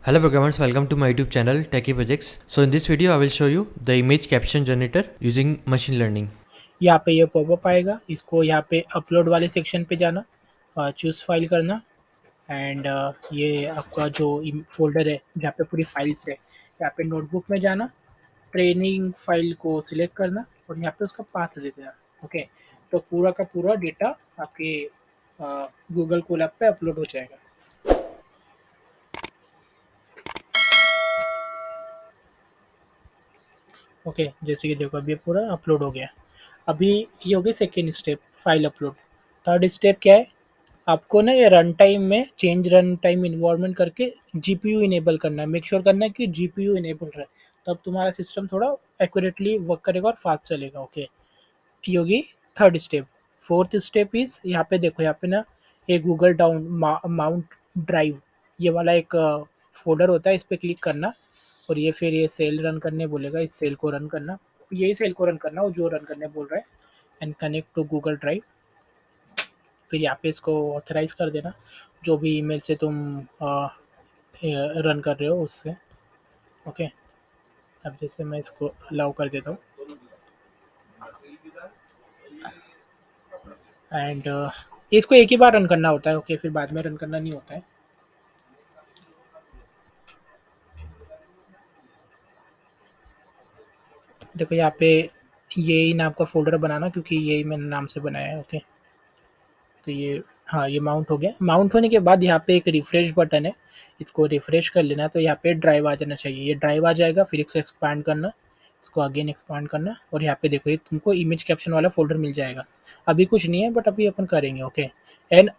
Hello programmers, welcome to my YouTube channel Techie Projects. So in this video I will show you the image caption generator using machine learning. यहाँ पे ये popup आएगा, इसको यहाँ पे upload वाले section पे जाना, चूज़ फाइल करना एंड ये आपका जो फ़ोल्डर है जहाँ पे पूरी फाइल्स है, यहाँ पे नोटबुक में जाना, ट्रेनिंग फाइल को सिलेक्ट करना और यहाँ पे उसका पाथ दे देना। ओके, तो पूरा का पूरा डेटा आपके गूगल कोलैब पे अपलोड हो जाएगा। ओके, जैसे कि देखो अभी ये पूरा अपलोड हो गया। अभी ये हो गई second step, file upload. Third step क्या है, आपको ना ये रन टाइम में चेंज रन टाइम इन्वायरमेंट करके जीपीयू इनेबल करना है, मेक श्योर करना है कि जीपीयू इनेबल रहे, तब तुम्हारा सिस्टम थोड़ा एक्यूरेटली वर्क करेगा और फास्ट चलेगा। ओके, ये होगी third step. Fourth step is यहाँ पे देखो, यहाँ पे ना ये गूगल डाउन माउंट ड्राइव ये वाला एक फोल्डर होता है, इस पर क्लिक करना और ये फिर ये सेल रन करने बोलेगा, इस सेल को रन करना, यही सेल को रन करना और जो रन करने बोल रहा है and connect to Google Drive. फिर यहाँ पे इसको ऑथराइज कर देना जो भी ईमेल से तुम रन कर रहे हो उससे। ओके, अब जैसे मैं इसको अलाउ कर देता हूँ एंड इसको एक ही बार रन करना होता है। ओके, फिर बाद में रन करना नहीं होता है। देखो यहाँ पे यही नाम का फ़ोल्डर बनाना क्योंकि यही मैंने नाम से बनाया है। ओके, तो ये हाँ, ये माउंट हो गया। माउंट होने के बाद यहाँ पे एक रिफ्रेश बटन है, इसको रिफ्रेश कर लेना, तो यहाँ पे ड्राइव आ जाना चाहिए। ये ड्राइव आ जाएगा, फिर इसको एक्सपांड करना, इसको अगेन एक्सपांड करना और यहाँ पे देखो ये तुमको इमेज कैप्शन वाला फ़ोल्डर मिल जाएगा। अभी कुछ नहीं है बट अभी अपन करेंगे। ओके, एंड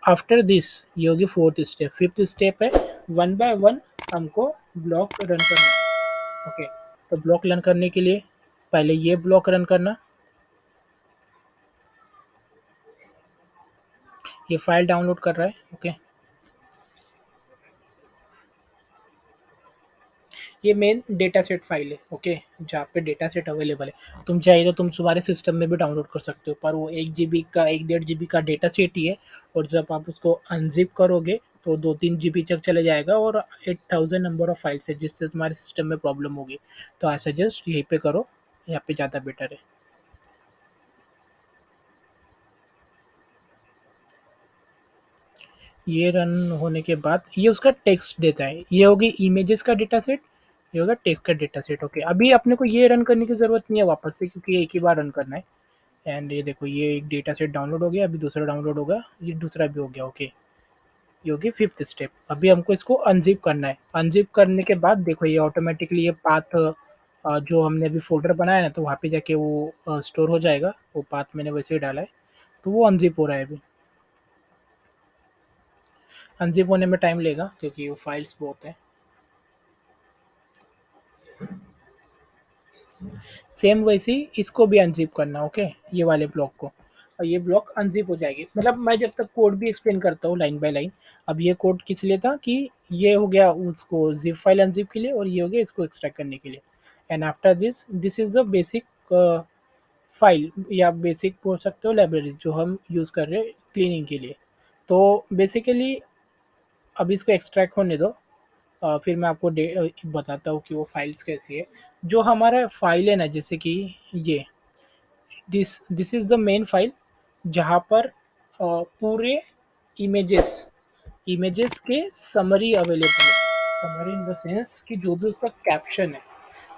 आफ्टर दिस ये होगी फोर्थ स्टेप। फिफ्थ स्टेप है, वन बाय वन हमको ब्लॉक रन करना है। ओके, तो ब्लॉक रन करने के लिए पहले ये ब्लॉक रन करना, ये फाइल डाउनलोड कर रहा है। ओके, ये मेन डेटा सेट फाइल है। ओके, जहाँ पे डेटा सेट अवेलेबल है, तुम चाहे तो तुम तुम्हारे सिस्टम में भी डाउनलोड कर सकते हो, पर वो 1 GB का 1 1.5 GB का डेटा सेट ही है और जब आप उसको अनजिप करोगे तो 2 3 GB तक चले जाएगा और 8000 नंबर ऑफ फाइल्स है जिससे तुम्हारे सिस्टम में प्रॉब्लम होगी। तो आई सजेस्ट यहीं पे करो, यहाँ पे ज़्यादा बेटर है। ये रन होने के बाद ये उसका टेक्स्ट देता है, ये होगी इमेजेस का डेटा सेट, ये होगा टेक्स्ट का डेटा सेट। ओके, अभी अपने को ये रन करने की ज़रूरत नहीं है वापस से क्योंकि ये एक ही बार रन करना है। एंड ये देखो ये एक डेटा सेट डाउनलोड हो गया, अभी दूसरा डाउनलोड होगा, ये दूसरा भी हो गया। ओके, ये होगी फिफ्थ स्टेप। अभी हमको इसको अनजिप करना है। अनजिप करने के बाद देखो ये ऑटोमेटिकली ये पाथ जो हमने अभी फोल्डर बनाया ना, तो वहाँ पे जाके वो स्टोर हो जाएगा, वो पाथ मैंने वैसे ही डाला है, तो वो अनजिप हो रहा है अभी। अनजिप होने में टाइम लेगा क्योंकि वो फाइल्स बहुत है। सेम वैसे ही इसको भी अनज़िप करना। ओके, ये वाले ब्लॉक को, और ये ब्लॉक अनज़िप हो जाएगी। मतलब मैं जब तक कोड भी एक्सप्लेन करता हूँ लाइन बाय लाइन। अब ये कोड किस लिए था कि ये हो गया उसको ज़िप फाइल अनज़िप के लिए और ये हो गया इसको एक्सट्रैक्ट करने के लिए। And after this this is the basic file या बेसिक बोल सकते हो लाइब्रेरी जो हम यूज़ कर रहे हैं क्लीनिंग के लिए। तो बेसिकली अब इसको एक्सट्रैक्ट होने दो, फिर मैं आपको बताता हूँ कि वो फाइल्स कैसी है। जो हमारा फाइल है ना, जैसे कि ये this this is the main file जहाँ पर पूरे इमेजेस इमेजेस के समरी अवेलेबल है। समरी इन द सेंस कि जो भी उसका कैप्शन है।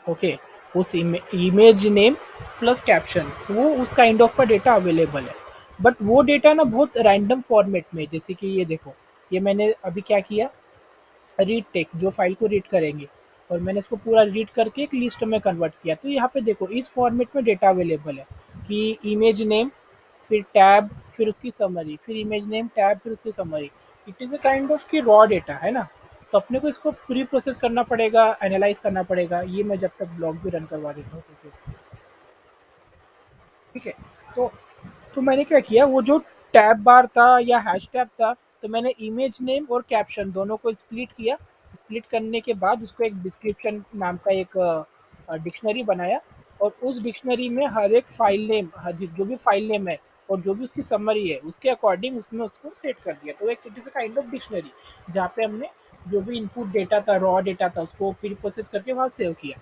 ओके, उस इमेज नेम प्लस कैप्शन वो उस काइंड ऑफ का डेटा अवेलेबल है। बट वो डेटा ना बहुत रैंडम फॉर्मेट में, जैसे कि ये देखो, ये मैंने अभी क्या किया, रीड टेक्स्ट जो फाइल को रीड करेंगे और मैंने इसको पूरा रीड करके एक लिस्ट में कन्वर्ट किया। तो यहाँ पे देखो इस फॉर्मेट में डेटा अवेलेबल है कि इमेज नेम, फिर टैब, फिर उसकी समरी, फिर इमेज नेम टैब, फिर उसकी summary. It is a kind of की रॉ डेटा है ना, तो अपने को इसको प्री प्रोसेस करना पड़ेगा, एनालाइज करना पड़ेगा। ये मैं जब तक ब्लॉग भी रन करवा देता हूँ ठीक है। तो मैंने क्या किया, वो जो टैब बार था या हैश टैब था, तो मैंने इमेज नेम और कैप्शन दोनों को स्प्लिट किया। स्प्लिट करने के बाद उसको एक डिस्क्रिप्शन नाम का एक डिक्शनरी बनाया और उस डिक्शनरी में हर एक फाइल नेम, जो भी फाइल नेम है और जो भी उसकी समरी है उसके अकॉर्डिंग उसमें उसको सेट कर दिया। तो एक it is a kind of dictionary जहाँ पे हमने जो भी इनपुट डेटा था, रॉ डेटा था, उसको प्री प्रोसेस करके वहाँ सेव किया।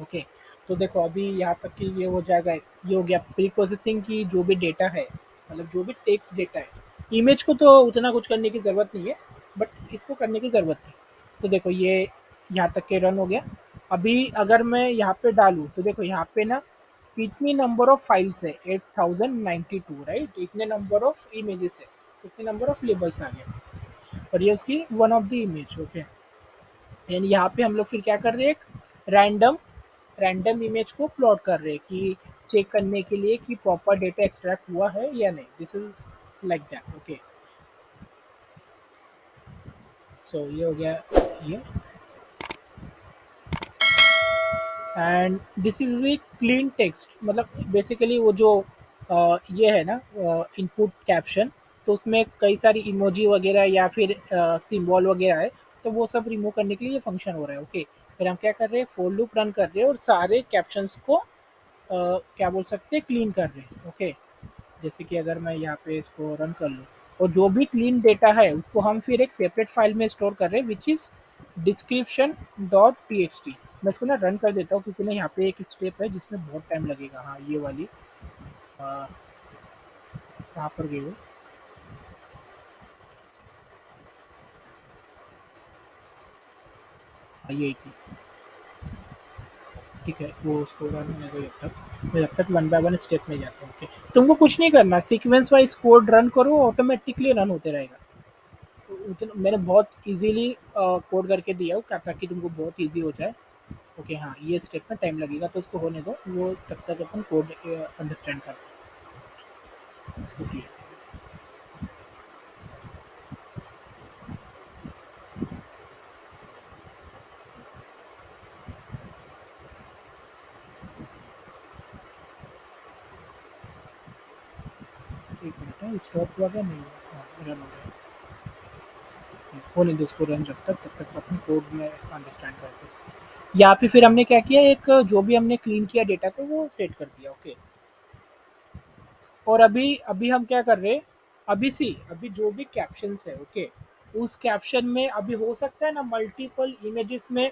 ओके, तो देखो अभी यहाँ तक कि ये हो जाएगा, ये हो गया प्री प्रोसेसिंग की जो भी डेटा है, मतलब जो भी टेक्स्ट डेटा है। इमेज को तो उतना कुछ करने की ज़रूरत नहीं है, बट इसको करने की ज़रूरत है। तो देखो ये यहाँ तक के रन हो गया। अभी अगर मैं यहाँ पे डालूँ तो देखो यहाँ पे ना कितनी नंबर ऑफ फाइल्स है, 8092, राइट, इतने नंबर ऑफ इमेजेस है, इतने नंबर ऑफ लेबल्स आ गए, और ये उसकी one of the image. Okay, and यहाँ पे हम लोग फिर क्या कर रहे हैं, एक रैंडम रैंडम इमेज को प्लॉट कर रहे हैं कि चेक करने के लिए कि प्रॉपर डेटा एक्सट्रैक्ट हुआ है या नहीं। This is like that. Okay, so ये हो गया ये, and this is a clean text, मतलब बेसिकली वो जो ये है ना इनपुट कैप्शन, तो उसमें कई सारी इमोजी वगैरह या फिर सिंबल वगैरह है, तो वो सब रिमूव करने के लिए ये फंक्शन हो रहा है। ओके, फिर हम क्या कर रहे हैं, फॉर लूप रन कर रहे हैं और सारे कैप्शंस को क्या बोल सकते हैं, क्लीन कर रहे हैं। ओके, जैसे कि अगर मैं यहाँ पे इसको रन कर लूँ, और जो भी क्लीन डेटा है उसको हम फिर एक सेपरेट फाइल में स्टोर कर रहे हैं, which is description dot T x T. मैं इसको ना रन कर देता हूँ, क्योंकि ना यहाँ पे एक स्टेप है जिसमें बहुत टाइम लगेगा। हाँ, ये वाली कहाँ पर गई वो, हाँ यही थी। ठीक है, वो उसको रन होने दो जब तक, मैं जब तक वन बाय वन स्टेप में जाता हूँ। ओके, तुमको कुछ नहीं करना, सीक्वेंस वाइज कोड रन करो, ऑटोमेटिकली रन होते रहेगा। उतना मैंने बहुत इजीली कोड करके दिया हो ताकि तुमको बहुत इजी हो जाए। ओके, हाँ ये स्टेप में टाइम लगेगा, तो उसको होने दो, वो तब तक अपन कोड अंडरस्टैंड कर इसको क्लियर। एक मिनट है, स्टॉप हुआ क्या, नहीं हुआ, हाँ रन हो गया। होने दो उसको रन, जब तक तब तक अपन कोड में अंडरस्टैंड करते हैं। यहाँ पे फिर हमने क्या किया, एक जो भी हमने क्लीन किया डेटा को वो सेट कर दिया। ओके, और अभी अभी हम क्या कर रहे हैं, अभी जो भी कैप्शंस है, ओके, उस कैप्शन में अभी हो सकता है ना मल्टीपल इमेजेस में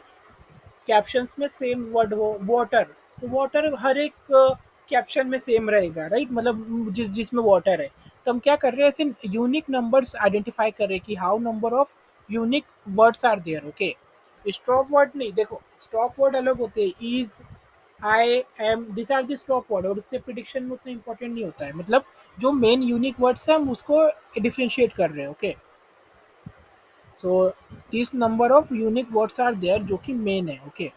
कैप्शंस में सेम वर्ड हो, वाटर, तो वाटर हर एक कैप्शन में सेम रहेगा, राइट, मतलब जिसमें वाटर है। तो हम क्या कर रहे हैं, ऐसे यूनिक नंबर्स आइडेंटिफाई कर रहे हैं कि how number of unique words are there. Okay, stop word नहीं, देखो स्टॉप वर्ड अलग होते हैं, is, I, am, this are the stop word, और उससे प्रिडिक्शन में उतना इंपॉर्टेंट नहीं होता है, मतलब जो मेन यूनिक वर्ड्स है हम उसको डिफ्रेंशिएट कर रहे हैं। Okay, so this number of unique words are there जो कि मेन है। ओके,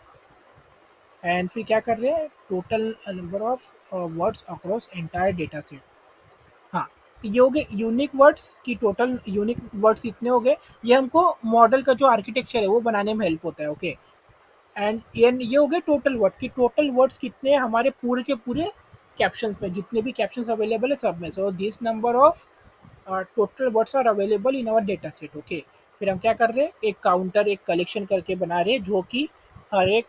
एंड फिर क्या कर रहे हैं, total number of words across entire data set. हाँ, ये हो गए यूनिक वर्ड्स की, टोटल यूनिक वर्ड्स इतने हो गए। ये हमको मॉडल का जो आर्किटेक्चर है वो बनाने में हेल्प होता है। ओके, एंड ये हो गए टोटल वर्ड की, टोटल वर्ड्स कितने हैं हमारे पूरे के पूरे कैप्शंस में, जितने भी कैप्शंस अवेलेबल है सब में। So this number of total words are available in our data set. Okay, फिर हम क्या कर रहे हैं, एक काउंटर, एक कलेक्शन करके बना रहे हैं, जो कि हर एक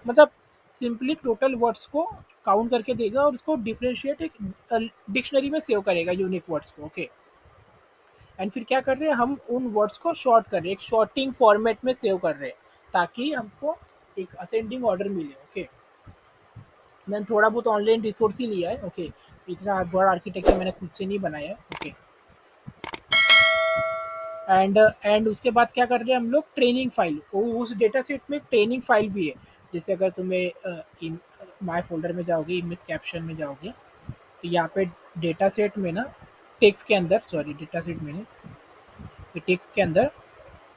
मतलब सिंपली टोटल वर्ड्स को काउंट करके देगा और उसको डिफ्रेंशिएट एक डिक्शनरी में सेव करेगा यूनिक वर्ड्स को। ओके, एंड फिर क्या कर रहे हैं, हम उन वर्ड्स को शॉर्ट कर रहे हैं, एक शॉर्टिंग फॉर्मेट में सेव कर रहे हैं, ताकि हमको एक असेंडिंग ऑर्डर मिले। ओके, मैंने थोड़ा बहुत ऑनलाइन रिसोर्स ही लिया है। ओके, इतना बड़ा आर्किटेक्चर मैंने खुद से नहीं बनाया है। ओके, एंड उसके बाद क्या कर रहे हैं हम लोग, ट्रेनिंग फाइल, उस डेटा सेट में ट्रेनिंग फाइल भी है। जैसे अगर तुम्हें माय फोल्डर में जाओगे, इमेज कैप्शन में जाओगे, तो यहाँ पे डेटा सेट में ना, टेक्स्ट के अंदर, सॉरी डेटा सेट में नहीं, टेक्स्ट के अंदर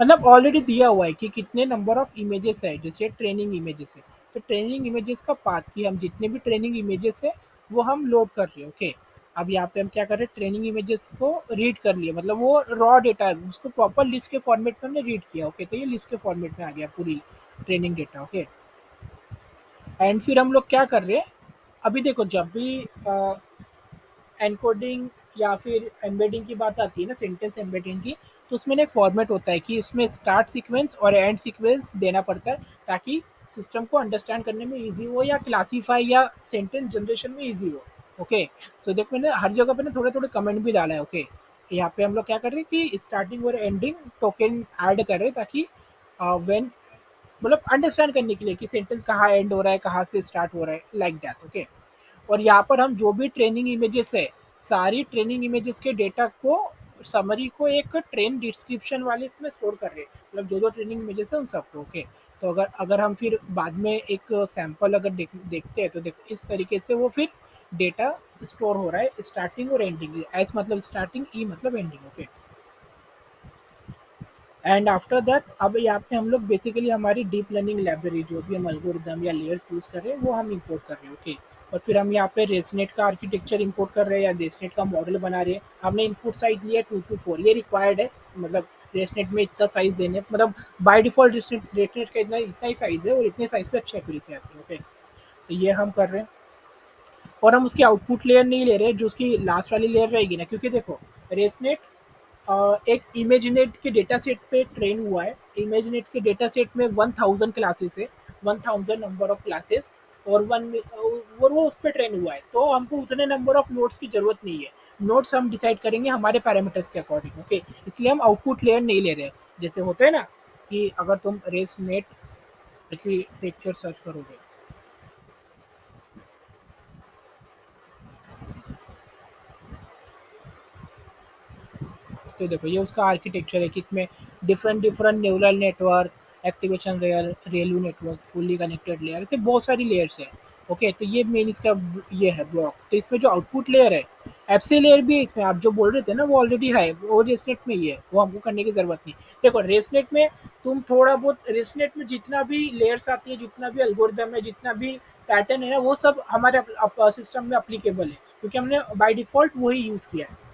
मतलब ऑलरेडी दिया हुआ है कि कितने नंबर ऑफ इमेजेस है, जैसे ट्रेनिंग इमेजेस है, तो ट्रेनिंग इमेजेस का पाथ की हम जितने भी ट्रेनिंग इमेजेस है वो हम लोड कर रहे हैं। ओके, अब यहाँ पे हम क्या कर रहे हैं, ट्रेनिंग इमेजेस को रीड कर लिया, मतलब वो रॉ डेटा है, उसको प्रॉपर लिस्ट के फॉर्मेट में हमने रीड किया। ओके, तो ये लिस्ट के फॉर्मेट में आ गया पूरी ट्रेनिंग डेटा। ओके, एंड फिर हम लोग क्या कर रहे हैं, अभी देखो जब भी एनकोडिंग या फिर एम्बेडिंग की बात आती है ना, सेंटेंस एम्बेडिंग की, तो उसमें ना एक फॉर्मेट होता है कि उसमें स्टार्ट सीक्वेंस और एंड सीक्वेंस देना पड़ता है, ताकि सिस्टम को अंडरस्टैंड करने में इजी हो या क्लासीफाई या सेंटेंस जनरेशन में इजी हो। ओके, सो देखो मैंने हर जगह पे ना थोड़े थोड़े कमेंट भी डाला है। ओके, यहाँ पे हम लोग क्या कर रहे हैं कि स्टार्टिंग और एंडिंग टोकन ऐड कर रहे हैं, ताकि व्हेन मतलब अंडरस्टैंड करने के लिए कि सेंटेंस कहाँ एंड हो रहा है, कहाँ से स्टार्ट हो रहा है, लाइक दैट। ओके। और यहाँ पर हम जो भी ट्रेनिंग इमेजेस है, सारी ट्रेनिंग इमेजेस के डेटा को, समरी को एक ट्रेन डिस्क्रिप्शन वाले इसमें स्टोर कर रहे हैं, मतलब जो जो ट्रेनिंग इमेजेस है उन सबको। ओके। तो अगर अगर हम फिर बाद में एक सैंपल अगर देखते हैं, तो देखो इस तरीके से वो फिर डेटा स्टोर हो रहा है, स्टार्टिंग और एंडिंग, एस मतलब स्टार्टिंग, ई मतलब ending. Okay. And after that अब यहाँ पे हम लोग बेसिकली हमारी डीप लर्निंग लाइब्रेरी, जो भी हम एल्गोरिदम या लेयर्स यूज़ कर रहे हैं, वो हम इंपोर्ट कर रहे हैं। ओके। और फिर हम यहाँ पे रेसनेट का आर्किटेक्चर इंपोर्ट कर रहे हैं, या रेसनेट का मॉडल बना रहे हैं। हमने इनपुट साइज लिया 2 to 4, ये रिक्वायर्ड है, मतलब रेसनेट में इतना साइज देने, मतलब बाय डिफॉल्ट रेसनेट रेसनेट का इतना इतना ही साइज है, और इतने साइज पे अच्छी एक्यूरेसी आती है। ओके। तो ये हम कर रहे हैं। और हम उसकी आउटपुट लेयर नहीं ले रहे, जो उसकी लास्ट वाली लेयर रहेगी ना, क्योंकि देखो रेसनेट एक इमेजनेट के डेटा सेट पे ट्रेन हुआ है। इमेजनेट के डेटा सेट में 1000 क्लासेस है, 1000 नंबर ऑफ क्लासेस, और वो उस पर ट्रेन हुआ है, तो हमको उतने नंबर ऑफ नोट्स की जरूरत नहीं है। नोट्स हम डिसाइड करेंगे हमारे पैरामीटर्स के अकॉर्डिंग। ओके। इसलिए हम आउटपुट लेयर नहीं ले रहे। जैसे होता है ना कि अगर तुम रेस नेट आर्किटेक्चर सर्च करोगे, तो देखो ये उसका आर्किटेक्चर है कि इसमें different different neural network, activation layer, ReLU network, fully connected layer, ऐसे बहुत सारी लेयर्स है। ओके। तो ये मेन इसका ये है ब्लॉक। तो इसमें जो आउटपुट लेयर है, एफसी लेयर भी है इसमें, आप जो बोल रहे थे ना वो ऑलरेडी है, वो रेसनेट में ही है, वो हमको करने की जरूरत नहीं। देखो रेसनेट में तुम थोड़ा बहुत, रेसनेट में जितना भी लेयर्स आती है, जितना भी एल्गोरिदम है, जितना भी पैटर्न है ना, वो सब हमारे सिस्टम में अप्लीकेबल है, क्योंकि हमने बाय डिफॉल्ट वही यूज किया है।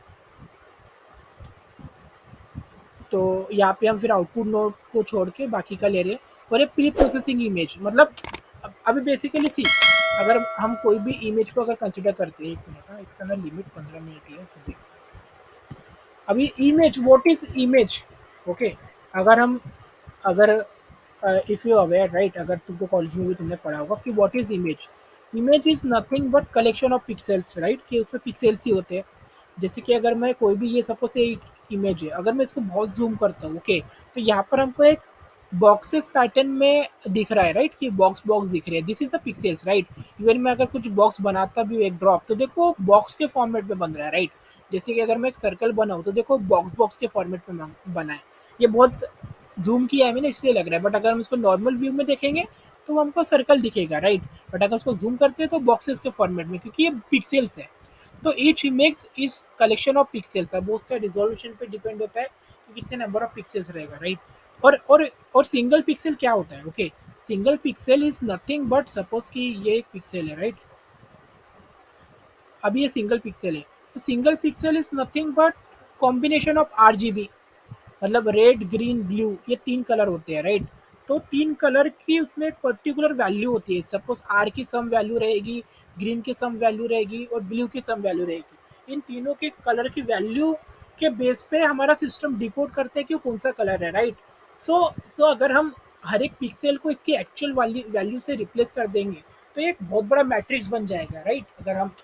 तो यहाँ पे हम फिर आउटपुट नोड को छोड़ के बाकी का ले रहे हैं। और ये प्री प्रोसेसिंग इमेज, मतलब अभी बेसिकली सी, अगर हम कोई भी इमेज को अगर कंसिडर करते हैं, 1 मिनट, हाँ इसका ना लिमिट 15 मिनट ही है, तो देखो अभी image, what is image. Okay. अगर हम अगर इफ यू अवेयर राइट, अगर तुमको कॉलेज में भी तुमने पढ़ा होगा कि what is image. Image is nothing but collection of pixels, right, कि उसमें पिक्सेल्स ही होते हैं। जैसे कि अगर मैं कोई भी, ये सपोज एक इमेज है, अगर मैं इसको बहुत जूम करता हूँ, ओके, तो यहाँ पर हमको एक बॉक्सेस पैटर्न में दिख रहा है, राइट, कि बॉक्स बॉक्स दिख रहे हैं, this is the pixels, right. Even मैं अगर कुछ बॉक्स बनाता भी हूँ एक ड्रॉप, तो देखो बॉक्स के फॉर्मेट में बन रहा है, राइट। जैसे कि अगर मैं एक सर्कल बनाऊँ, तो देखो बॉक्स बॉक्स के फॉर्मेट में बना है। ये बहुत ज़ूम किया है मैंने इसलिए लग रहा है, बट अगर हम इसको नॉर्मल व्यू में देखेंगे तो हमको सर्कल दिखेगा, राइट। बट अगर उसको जूम करते हैं तो बॉक्सेस के फॉर्मेट में, क्योंकि ये पिक्सेल्स है। तो each image is collection of pixels. अब वो उसका रिजोल्यूशन पे डिपेंड होता है कि कितने नंबर ऑफ पिक्सेल्स रहेगा, राइट। और सिंगल पिक्सल क्या होता है, okay. Single pixel is nothing but, suppose कि ये एक पिक्सल है, राइट। अभी ये सिंगल पिक्सल है, तो single pixel is nothing but combination of RGB, मतलब रेड, ग्रीन, ब्लू, ये 3 कलर होते हैं, राइट। तो 3 कलर की उसमें एक पर्टिकुलर वैल्यू होती है, सपोज आर की सम वैल्यू रहेगी, ग्रीन की सम वैल्यू रहेगी, और ब्लू की सम वैल्यू रहेगी। इन तीनों के कलर की वैल्यू के बेस पे हमारा सिस्टम डिकोड करते हैं कि वो कौन सा कलर है, राइट। सो अगर हम हर एक पिक्सल को इसकी एक्चुअल वैल्यू से रिप्लेस कर देंगे, तो ये एक बहुत बड़ा मैट्रिक्स बन जाएगा, राइट। अगर हम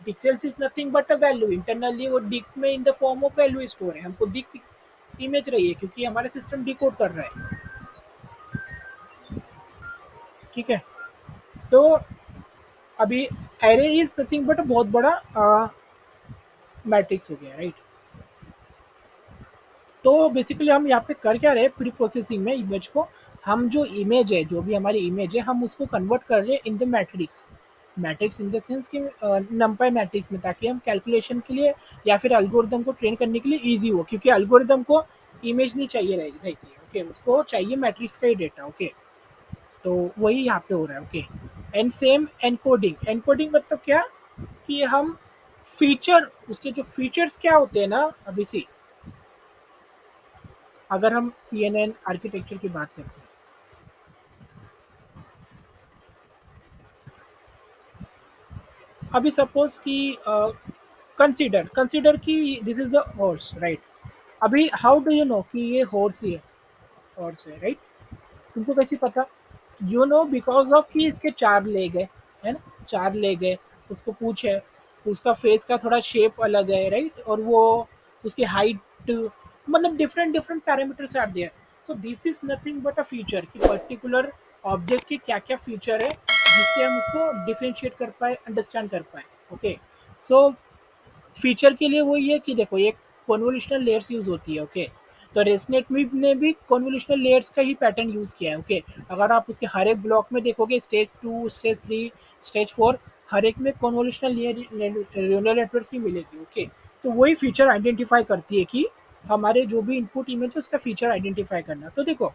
pixels is nothing but a value, internally वो डिस्क में in the form of value store है, हमको दिख इमेज रही है, क्योंकि हमारा सिस्टम डिकोड कर रहा है, ठीक है। तो अभी एरे इज नथिंग बट बहुत बड़ा मैट्रिक्स हो गया, राइट। तो बेसिकली हम यहाँ पे कर क्या रहे हैं, प्री प्रोसेसिंग में इमेज को, हम जो इमेज है, जो भी हमारी इमेज है, हम उसको कन्वर्ट कर रहे हैं in the matrix. Matrix in the sense कि नंपाई मैट्रिक्स में, ताकि हम कैलकुलेशन के लिए या फिर एल्गोरिदम को ट्रेन करने के लिए ईजी हो, क्योंकि एल्गोरिदम को इमेज नहीं चाहिए रहती है, ओके, उसको चाहिए मैट्रिक्स का ही डेटा, ओके। तो वही यहाँ पे हो रहा है, okay. And same encoding, encoding मतलब क्या, कि हम फीचर, उसके जो फीचर्स क्या होते हैं ना, अभी सी, अगर हम CNN आर्किटेक्चर की बात करते हैं, अभी सपोज कि कंसीडर कंसीडर कि this is the horse, right. अभी हाउ डू यू नो कि ये हॉर्स ही है, हॉर्स है, राइट। तुमको कैसे पता, यू नो बिकॉज ऑफ कि इसके 4 लेग है ना, 4 लेग है, उसको पूछ है, उसका फेस का थोड़ा शेप अलग है, राइट। और वो उसकी हाइट, मतलब different different parameters are there. So this is nothing but a feature कि पर्टिकुलर ऑब्जेक्ट के क्या क्या फीचर है जिससे हम उसको डिफ्रेंशिएट कर पाए, अंडरस्टैंड कर पाए। ओके, सो फीचर के लिए वही है कि देखो ये कन्वोल्यूशनल लेयर्स यूज होती है। ओके, तो रेसनेट में ने भी कन्वोल्यूशनल लेयर्स का ही पैटर्न यूज किया है। ओके, अगर आप उसके हर एक ब्लॉक में देखोगे स्टेज 2, स्टेज 3, स्टेज 4, हर एक में कन्वोल्यूशनल लेयर न्यूरल नेटवर्क ही मिलेगी। ओके, तो वही फीचर आइडेंटिफाई करती है कि हमारे जो भी इनपुट इमेज है उसका फीचर आइडेंटिफाई करना। तो देखो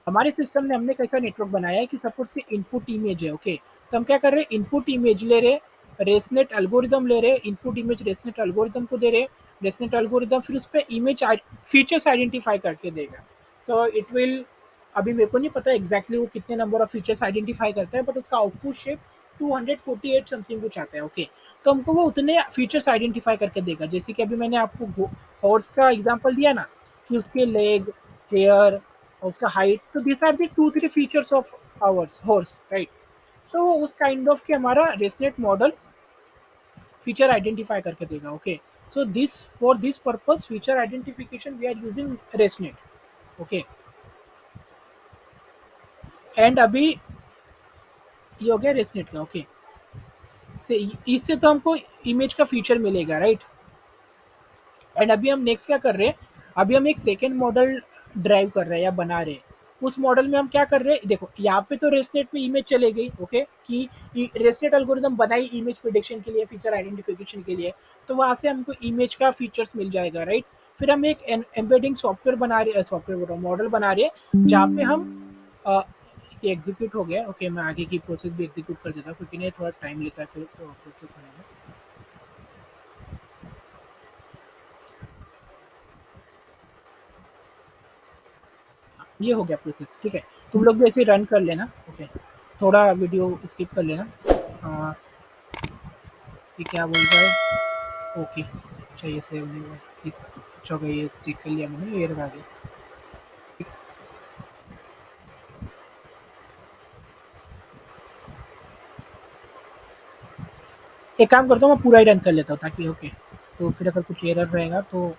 हमारे सिस्टम में हमने कैसा नेटवर्क बनाया है कि सपोज से इनपुट इमेज है। ओके, तो हम क्या कर रहे हैं, इनपुट इमेज ले रहे, रेसनेट एल्गोरिदम ले रहे, इनपुट इमेज रेसनेट एल्गोरिदम को दे रहे, रेसनेट एल्गोरिदम फिर उस पर इमेज फीचर्स आइडेंटिफाई करके देगा। सो इट विल, अभी मेरे को नहीं पता एग्जैक्टली वो कितने नंबर ऑफ फीचर्स आइडेंटिफाई करता है, बट उसका आउटपुट शेप 248 समथिंग कुछ आता है। ओके, तो हमको वो उतने फीचर्स आइडेंटिफाई करके देगा। जैसे कि अभी मैंने आपको हॉर्स का एग्जांपल दिया ना, कि उसके लेग, हेयर और उसका हाइट, तो this are the 2-3 features of ours horse, right. So उस काइंड ऑफ के हमारा रेसनेट मॉडल फीचर आइडेंटिफाई करके देगा। Okay, so this for this purpose feature identification we are using ResNet. Okay, and अभी ये हो गया रेसनेट का। ओके, से इससे तो हमको इमेज का फीचर मिलेगा, राइट। एंड अभी हम नेक्स्ट क्या कर रहे हैं, अभी हम एक सेकेंड मॉडल ड्राइव कर रहे हैं या बना रहे हैं। उस मॉडल में हम क्या कर रहे हैं, देखो यहाँ पे तो रेसनेट में इमेज चले गई। ओके, कि रेसनेट एल्गोरिदम बनाई इमेज प्रिडिक्शन के लिए, फीचर आइडेंटिफिकेशन के लिए, तो वहाँ से हमको इमेज का फीचर्स मिल जाएगा, राइट। फिर हम एक एम्बेडिंग सॉफ्टवेयर बना रहे, सॉफ्टवेयर मॉडल बना रहे हैं जहाँ पे हम ये एग्जीक्यूट हो गया। ओके, मैं आगे की प्रोसेस भी एग्जीक्यूट कर देता हूँ क्योंकि नहीं थोड़ा टाइम लेता है फिर प्रोसेस होने में। ये हो गया प्रोसेस, ठीक है। तुम लोग भी ऐसे रन कर लेना। ओके, थोड़ा वीडियो स्किप कर लेना। आ, ये क्या बोल रहा है, ओके, अच्छा ये सेव नहीं हुआ, इस अच्छा हो गया, ये क्लिक कर लिया मैंने, ये लगा दिया। एक काम करता हूँ, मैं पूरा ही रन कर लेता हूँ ताकि ओके, तो फिर अगर कुछ एरर रहेगा तो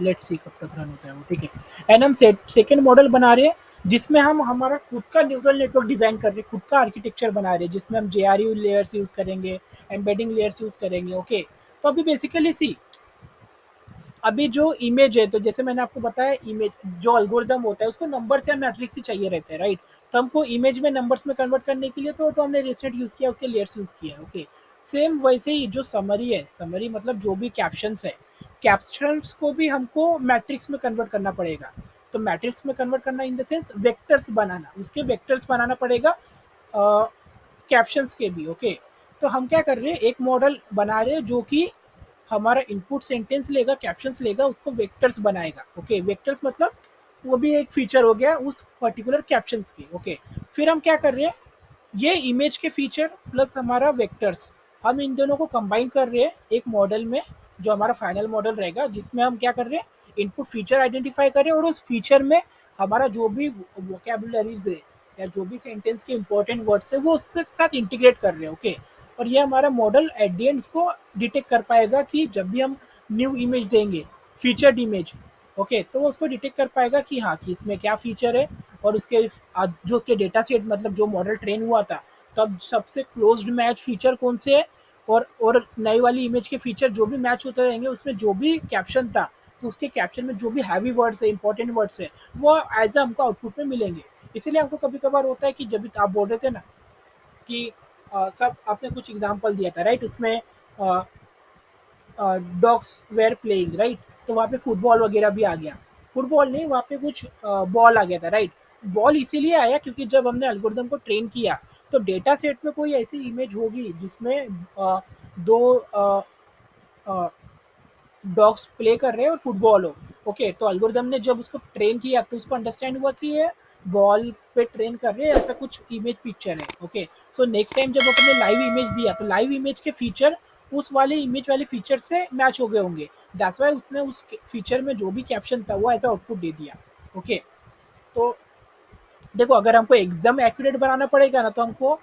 लेट्स सी कब तक रन होता है वो, ठीक है। एंड हम सेकेंड मॉडल बना रहे हैं जिसमें हम हमारा खुद का न्यूरल नेटवर्क डिजाइन कर रहे हैं, खुद का आर्किटेक्चर बना रहे हैं जिसमें हम JRU लेयर्स यूज करेंगे, एम्बेडिंग लेयर्स यूज करेंगे। ओके, तो अभी बेसिकली सी, अभी जो इमेज है, तो जैसे मैंने आपको बताया, इमेज जो एल्गोरिदम होता है उसको नंबर्स या मैट्रिक्स ही चाहिए रहते हैं, राइट। तो हमको इमेज में नंबर्स में कन्वर्ट करने के लिए तो हमने रेसनेट यूज किया, उसके लेयर्स यूज किया। ओके, सेम वैसे ही जो समरी है, समरी मतलब जो भी कैप्शंस है, कैप्शंस को भी हमको मैट्रिक्स में कन्वर्ट करना पड़ेगा। तो मैट्रिक्स में कन्वर्ट करना इन द सेंस वेक्टर्स बनाना, उसके वेक्टर्स बनाना पड़ेगा कैप्शंस के भी। ओके, तो हम क्या कर रहे हैं, एक मॉडल बना रहे हैं जो कि हमारा इनपुट सेंटेंस लेगा, कैप्शंस लेगा, उसको वेक्टर्स बनाएगा। ओके, वेक्टर्स मतलब वो भी एक फीचर हो गया उस पर्टिकुलर कैप्शंस की। ओके, फिर हम क्या कर रहे हैं, ये इमेज के फीचर प्लस हमारा वेक्टर्स, हम इन दोनों को कंबाइन कर रहे हैं एक मॉडल में, जो हमारा फाइनल मॉडल रहेगा, जिसमें हम क्या कर रहे हैं, इनपुट फीचर आइडेंटिफाई कर रहे हैं और उस फीचर में हमारा जो भी वोकेबुलरीज है या जो भी सेंटेंस के इंपॉर्टेंट वर्ड्स है वो उसके साथ इंटीग्रेट कर रहे हैं। ओके, और ये हमारा मॉडल एट द एंड उसको डिटेक्ट कर पाएगा कि जब भी हम न्यू इमेज देंगे, फीचर्ड इमेज, ओके, तो वो उसको डिटेक्ट कर पाएगा कि हाँ, कि इसमें क्या फीचर है, और उसके जो उसके डेटा सेट मतलब जो मॉडल ट्रेन हुआ था तब सबसे क्लोज्ड मैच फीचर कौन से है, और नई वाली इमेज के फीचर जो भी मैच होते रहेंगे उसमें जो भी कैप्शन था, तो उसके कैप्शन में जो भी हैवी वर्ड्स है, इंपॉर्टेंट वर्ड्स है, वो एज अ हमको आउटपुट में मिलेंगे। इसीलिए हमको कभी कभार होता है कि जब भी आप बोल रहे थे ना कि सब आपने कुछ एग्जांपल दिया था, राइट, उसमें डॉग्स वेयर प्लेइंग, राइट, तो वहाँ पे फुटबॉल वगैरह भी आ गया, फुटबॉल नहीं, वहाँ पे कुछ बॉल आ गया था, राइट। बॉल इसीलिए आया क्योंकि जब हमने एल्गोरिदम को ट्रेन किया तो डेटा सेट में कोई ऐसी इमेज होगी जिसमें दो डॉग्स प्ले कर रहे हैं और फुटबॉल हो। ओके, तो एल्गोरिदम ने जब उसको ट्रेन किया तो उसको अंडरस्टैंड हुआ कि ये बॉल पे ट्रेन कर रहे हैं, ऐसा कुछ इमेज पिक्चर है। ओके, सो नेक्स्ट टाइम जब अपने लाइव इमेज दिया तो लाइव इमेज के फीचर उस वाले इमेज वाले फीचर से मैच हो गए होंगे, दैट्स वाई उसने उस फीचर में जो भी कैप्शन था वो एज आउटपुट दे दिया। ओके, तो देखो अगर हमको एकदम एक्यूरेट बनाना पड़ेगा ना तो हमको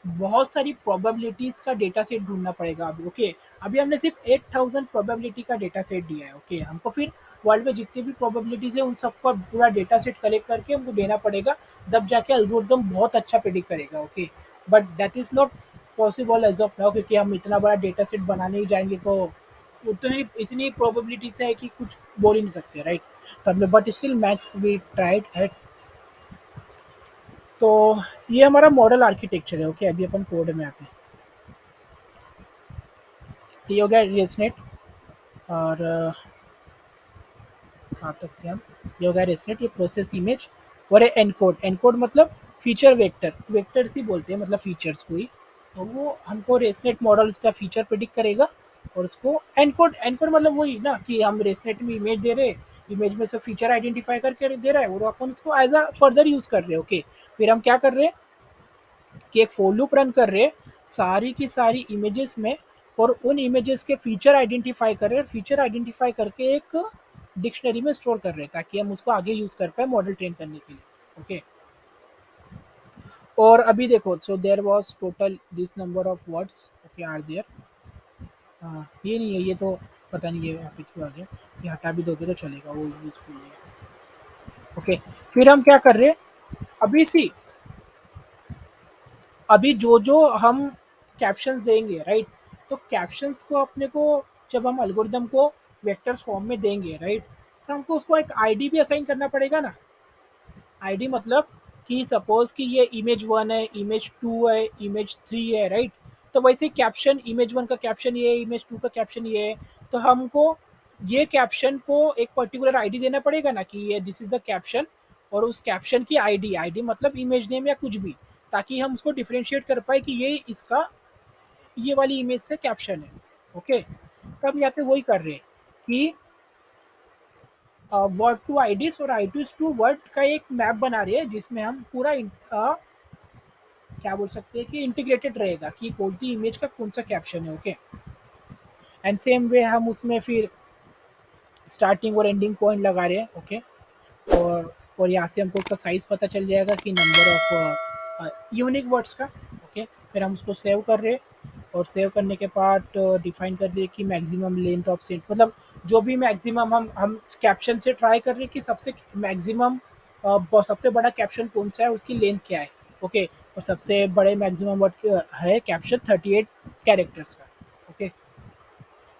बहुत सारी प्रोबेबिलिटीज का डेटा सेट ढूंढना पड़ेगा अभी। ओके, अभी हमने सिर्फ 8000 प्रोबेबिलिटी का डेटा सेट दिया है। ओके, हमको फिर वर्ल्ड में जितनी भी प्रोबेबिलिटीज है उन सबका पूरा डेटा सेट कलेक्ट करके हमको देना पड़ेगा, तब जाके एल्गोरिथम बहुत अच्छा प्रेडिक्ट करेगा। Okay, but that is not possible as of now, क्योंकि हम इतना बड़ा डेटा सेट बनाने ही जाएंगे तो उतनी इतनी प्रोबेबिलिटीज है कि कुछ बोल ही नहीं सकते, राइट। तो हमने but still max we tried it. तो ये हमारा मॉडल आर्किटेक्चर है। ओके, अभी अपन कोड में आते हैं। तो ये हो गया रेसनेट, और कहाँ तक थे हम। ये हो गया रेसनेट, ये प्रोसेस इमेज, और ये एनकोड। एनकोड मतलब फीचर वेक्टर, वेक्टर्स ही बोलते हैं मतलब फीचर्स को ही। तो वो हमको रेसनेट मॉडल उसका फीचर प्रिडिक्ट करेगा, और उसको एनकोड, एनकोड मतलब वही ना कि हम रेसनेट में इमेज दे रहे, इमेज में से फीचर आइडेंटिफाई करके दे रहा है और अपन उसको एज अ फर्दर यूज कर रहे हैं। ओके, फिर हम क्या कर रहे हैं कि एक फॉर लूप रन कर रहे हैं सारी की सारी इमेजेस में, और उन इमेजेस के फीचर आइडेंटिफाई कर रहे हैं, फीचर आइडेंटिफाई करके एक डिक्शनरी में स्टोर कर रहे हैं ताकि हम उसको आगे यूज कर पाए मॉडल ट्रेन करने के लिए। ओके, और अभी देखो, so there was total this number of words okay are there. हाँ, ये नहीं है, ये तो पता नहीं ये यहाँ पे क्यों आ गया, ये हटा भी दोगे तो चलेगा, वो यूजफुल नहीं है। ओके, फिर हम क्या कर रहे हैं अभी सी, अभी जो जो हम कैप्शंस देंगे, राइट, तो कैप्शंस को अपने को जब हम एल्गोरिदम को वेक्टर्स फॉर्म में देंगे, राइट, तो हमको उसको एक आईडी भी असाइन करना पड़ेगा ना। आईडी मतलब कि सपोज कि ये इमेज वन है, इमेज टू है, इमेज थ्री है, राइट। तो वैसे कैप्शन, इमेज वन का कैप्शन ये है, इमेज टू का कैप्शन ये है, तो हमको ये कैप्शन को एक पर्टिकुलर आईडी देना पड़ेगा ना कि ये दिस इज द कैप्शन, और उस कैप्शन की आईडी, आईडी मतलब इमेज नेम या कुछ भी, ताकि हम उसको डिफ्रेंशिएट कर पाए कि ये इसका ये वाली इमेज से कैप्शन है। ओके, तब यहाँ पे वही कर रहे हैं कि वर्ड टू आईडीज और आईडीज टू वर्ड का एक मैप बना रहे हैं जिसमें हम पूरा क्या बोल सकते हैं कि इंटीग्रेटेड रहेगा कि कौन सी इमेज का कौन सा कैप्शन है। ओके, एंड सेम वे हम उसमें फिर स्टार्टिंग और एंडिंग पॉइंट लगा रहे हैं। ओके, और यहाँ से हमको उसका साइज पता चल जाएगा कि नंबर ऑफ यूनिक वर्ड्स का। ओके, फिर हम उसको सेव कर रहे हैं, और सेव करने के बाद डिफाइन कर रहे हैं कि मैक्सिमम लेंथ ऑफ सेंट, मतलब जो भी मैक्सिमम हम कैप्शन से ट्राई कर रहे हैं कि सबसे मैक्सिमम सबसे बड़ा कैप्शन कौन सा है, उसकी लेंथ क्या है। ओके, और सबसे बड़े मैक्सिमम वर्ड है कैप्शन 38 कैरेक्टर्स का। ओके,